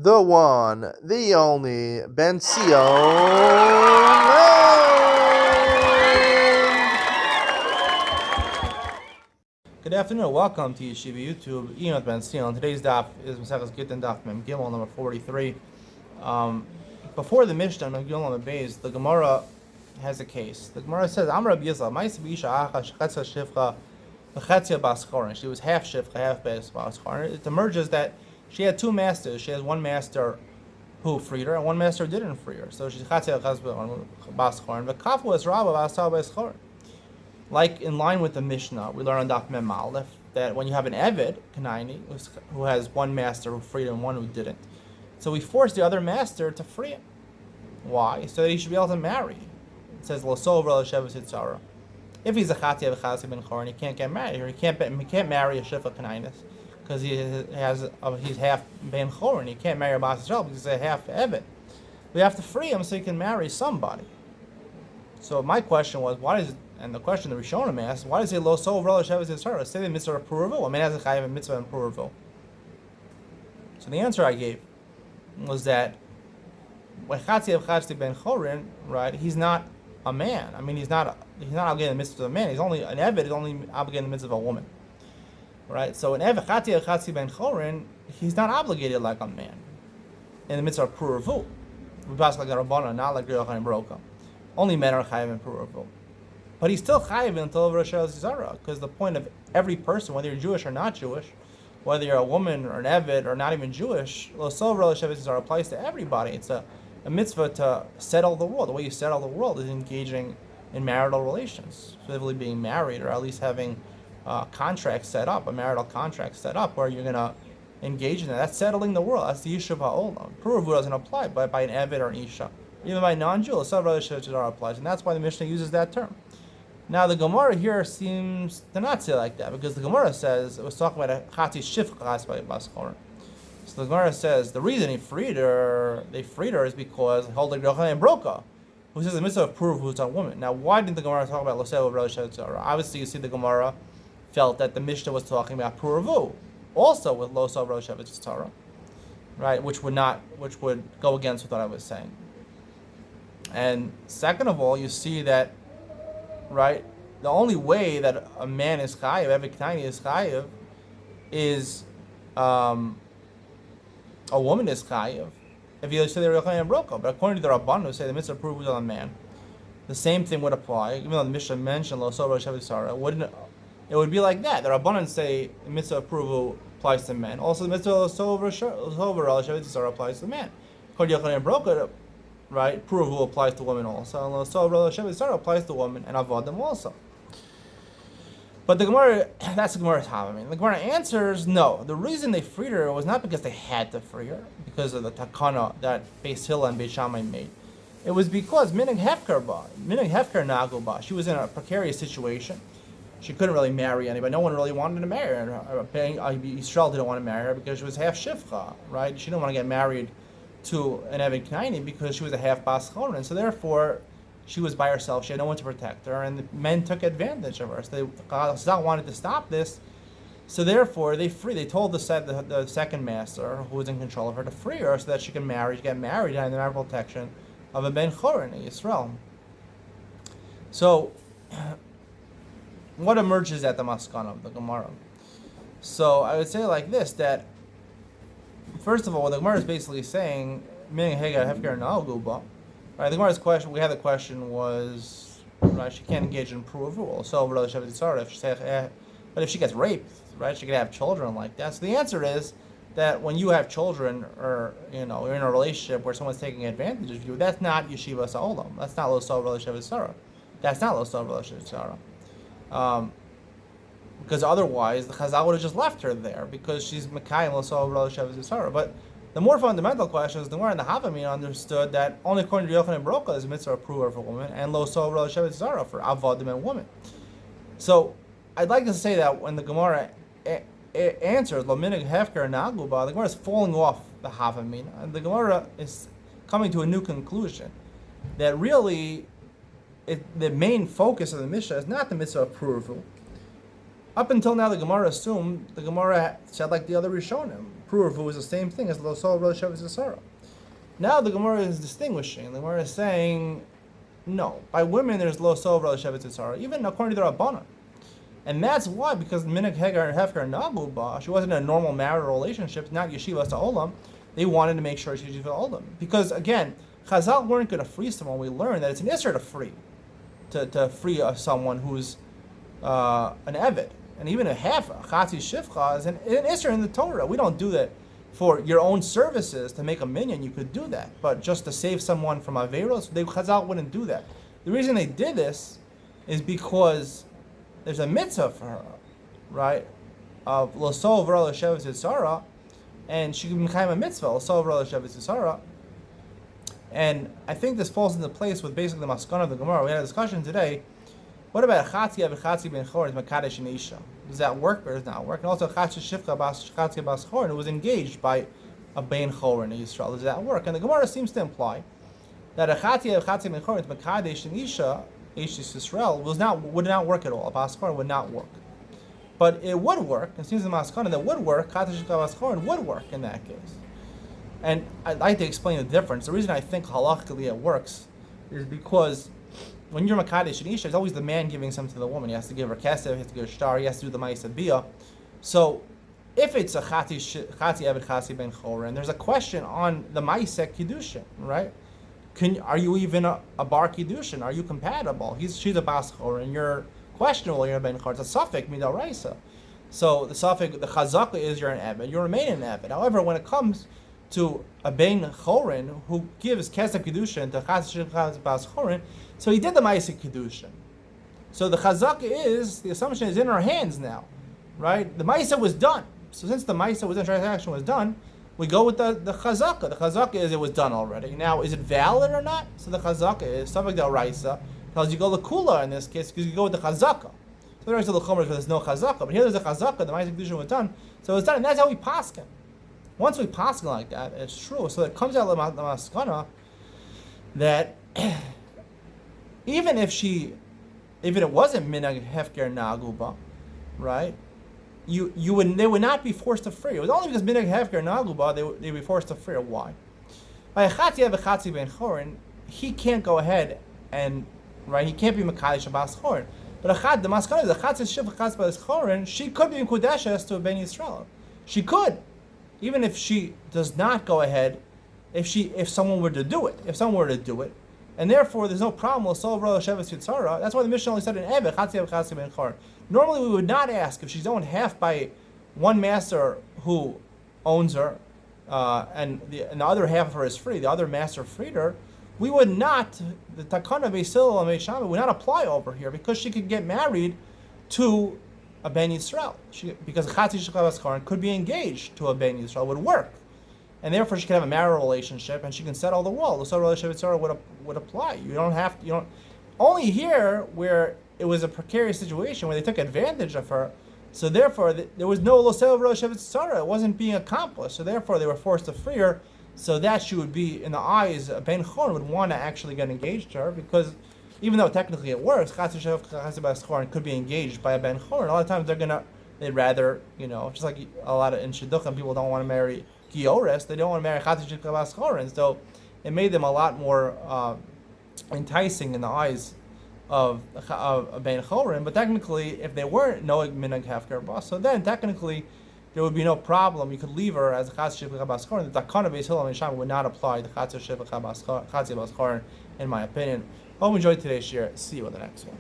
the one, the only, Benzion. Good afternoon. Welcome to Yeshiva YouTube. Iyun with Benzion. Today's daf is Benzion Gittin daf Mem Gimel number 43. Before the Mishnah, Mem Gimel number Beis, the Gemara has a case. The Gemara says, "Amar Rabbi Yisrael, Ma'aseh b'isha acha shechatza shivcha v'chetzia baschorin." She was half shivcha, half baschorin. It emerges that she had two masters. She has one master who freed her, and one master who didn't free her. So she's chetzia baschorin. The kafu is rabba v'asal baschorin. Like in line with the Mishnah, we learn on Daf Mem Aleph that when you have an Eved, Kanaini, who has one master who freed him and one who didn't, so we force the other master to free him. Why? So that he should be able to marry. It says L'sov L'Shev Sitzara. If he's a Chatia v'Chasi ben Chorin, he can't get married, or he can't marry a Shifa Kanainis because he's half ben Chorin. He can't marry a Bas Yisrael because he's a half Eved. We have to free him so he can marry somebody. So my question was, and the question the Rishonim asked, why does he lo so over Shavas Yisrael? Say the mitzvah of Puravu. I mean, as a chayav a mitzvah and Puravu. So the answer I gave was that when Chatzi ben Chorin, right? He's not a man. I mean, he's not obligated in the mitzvah of a man. He's only an Eved. He's only obligated in the mitzvah of a woman, right? So an Eved Chatzi ben Chorin, he's not obligated like a man in the mitzvah of Puravu. We pass like a Rabbana, not like Yochanan Broka. Only men are chayav in Puravu. But he's still chayiv until Rosh Hashanah, because the point of every person, whether you're Jewish or not Jewish, whether you're a woman or an Eved or not even Jewish, Rosh Hashanah applies to everybody. It's a mitzvah to settle the world. The way you settle the world is engaging in marital relations, specifically being married, or at least having a contract set up, a marital contract set up, where you're going to engage in that. That's settling the world. That's the Yishuv HaOlam. Puravu doesn't apply, but by an Eved or an Isha. Even by non-Jew, Rosh Hashanah applies, and that's why the Mishnah uses that term. Now the Gemara here seems to not say like that, because the Gemara says it was talking about a chati shifchas by baschorin. So the Gemara says the reason they freed her is because holding Yochanan Broka, who says the mitzvah of Puravu who's a woman. Now why didn't the Gemara talk about Losev Rosh Hashanah? Obviously, you see the Gemara felt that the Mishnah was talking about Puravu, also with Losev Rosh Hashanah, right? Which would go against what I was saying. And second of all, you see that. Right, the only way that a man is chayiv, every Ketani is chayiv, is a woman is chayiv. If you say they're Yochanan Broka, but according to the Rabban who say the mitzvah Puravu is on a man, the same thing would apply. Even though the Mishnah mentioned Lo Sover Shevet Sarah, it would be like that. The Rabbanan say the mitzvah Puravu applies to men. Also, the mitzvah Lo Sover Shevet Sarah applies to men. According to Yochanan Broka, right, Puravu applies to women also, and Lo Shevet Sarah applies to women and Avodim also. But the Gemara, that's the Gemara's Havamim. The Gemara answers, no. The reason they freed her was not because they had to free her, because of the takana that Beis Hillel and Beis Shammai made. It was because Minig Hefker Nagu Ba. She was in a precarious situation. She couldn't really marry anybody. No one really wanted to marry her. Yisrael didn't want to marry her because she was half Shifcha, right? She didn't want to get married to an Eved Knaini because she was a half Bas Chorin, so therefore she was by herself. She had no one to protect her, and the men took advantage of her. So Chazal wanted to stop this, so therefore they told the second master, who was in control of her, to free her so that she can get married and the marital protection of a Ben Chorin in Yisrael. So what emerges at the Maskana of the Gemara? So I would say like this, that first of all, what the Gemara is basically saying, meaning Hega Hefker Na'al, right? The Gemara's question, we had the question was, right? She can't engage in Puravu. So but if she gets raped, right? She could have children like that. So the answer is that when you have children, or you're in a relationship where someone's taking advantage of you, that's not Yeshiva Sa'olam. That's not Lo Sov Shevet Sarah. That's not Lo Sov Shevet Sarah. Because otherwise, the Chazal would have just left her there because she's Mekayim L'Sov Shevet Sarah. But the more fundamental question is the Gemara and the Havamim understood that only according to Yochanan Broka is a mitzvah approver for women and L'Sov Shevet Sarah for Avodim and women. So I'd like to say that when the Gemara answers Lo Minig Hefker Naguba, the Gemara is falling off the Havamim, and the Gemara is coming to a new conclusion that really the main focus of the Mishnah is not the mitzvah of Puravu. Up until now, the Gemara assumed, the Gemara said like the other Rishonim, pruvu is the same thing as lo sol rosh hashanah. Now the Gemara is distinguishing. The Gemara is saying, no, by women there's lo sol rosh hashanah, even according to the Rabbanan. And that's why, because Minik Hegar and Hefker Nagu Ba, she wasn't in a normal marital relationship, not Yeshivas to Olam, they wanted to make sure she's Yeshiva to Olam. Because again, Chazal weren't going to free someone. We learned that it's an Isser to free, to free someone who's an Eved. And even a half, a Chatzi Shivcha, is an Isser in the Torah. We don't do that for your own services to make a minion. You could do that. But just to save someone from Averos, Chazal wouldn't do that. The reason they did this is there's a mitzvah for her, right? Of Losol V'ra L'Shevet Yitzhara, and she can become a mitzvah, Losol V'ra L'Shevet Yitzhara. And I think this falls into place with basically the maskana of the Gemara. We had a discussion today. What about Chatzi Avichatzi Ben Chor is Makadesh and Isha? Does that work or does not work? And also Chatzi Shivcha Bas Chatzi Bas Chor, who was engaged by a Ben Chor in Israel. Does that work? And the Gemara seems to imply that a Chatzi Avichatzi Ben Chor is Makadesh and Isha, Yisrael, would not work at all. A Baschor would not work. But it would work. It seems the Maskana that would work, Chatzi Shivcha Baschor would work in that case. And I'd like to explain the difference. The reason I think halachically it works is because when you're Makadesh and Isha, it's always the man giving something to the woman. He has to give her kesef, he has to give her shtar, he has to do the ma'aseh bia. So if it's a Chatzi Eved Chatzi Ben Chor, and there's a question on the ma'aseh kiddushin, right? Are you even a bar kiddushin? Are you compatible? She's a bas chor, and you're questionable. You're a ben chor. It's a suffix midoraisa. So the suffix, the chazaka is you're an eved. You remain an eved. However, when it comes to a ben chorin who gives kesef kiddushin to chaz bas chorin, so he did the ma'aseh kiddushin. So the chazaka is, the assumption is in our hands now, right? The ma'aseh was done. So since the ma'aseh was done, transaction was done, we go with the chazaka. The chazaka is it was done already. Now, is it valid or not? So the chazaka is something that raisa tells you go the kula in this case because you go with the chazaka. So the rest of the chumras there's no chazaka, but here there's a chazaka. The ma'aseh kedusha was done, so it's done, and that's how we paskin. Once we paskin like that, it's true. So it comes out of the maskana that even if it wasn't minag hefker naguba, right? They would not be forced to free. It was only because minag hefker naguba they would be forced to free. Why? By Chatzi Avichatzi Ben Chorin, he can't go ahead and he can't be makadesh bas chorin. But the maskana is the Chatzi Shivcha Bas Chorin. She could be mekudeshes to a Ben Yisrael. She could, even if she does not go ahead. If someone were to do it, and therefore there's no problem. That's why the Mishnah only said an eved Chatzi Avichatzi Ben Chorin. Normally, we would not ask if she's owned half by one master who owns her, and the other half of her is free. The other master freed her. We would not, the takana Beisil and Meishama would not apply over here because she could get married to a Ben Yisrael. Because Chatzi Shivcha Bas Chorin could be engaged to a Ben Yisrael, would work, and therefore she could have a marital relationship and she can settle the world. The Sotah relationship would apply. You don't only here where it was a precarious situation where they took advantage of her, so therefore there was no Losel Rosh Tzara. It wasn't being accomplished, so therefore they were forced to free her, so that she would be, in the eyes, a Ben Chor would want to actually get engaged to her, because even though technically it works, Chatzi Bas Chorin could be engaged by a Ben Chor, and a lot of times they'd rather, just like a lot of in Shidduchim, people don't want to marry Giores, they don't want to marry Chatzi Bas Chorin, so it made them a lot more enticing in the eyes of a Ben Chorin, but technically, if they weren't knowing minag hefker bas, so then technically there would be no problem. You could leave her as a Chatzi Shivcha Bas Chorin. The takana Beisil and Meishama would not apply the Chatzi Shivcha Bas Chorin, in my opinion. Hope you enjoyed today's share. See you on the next one.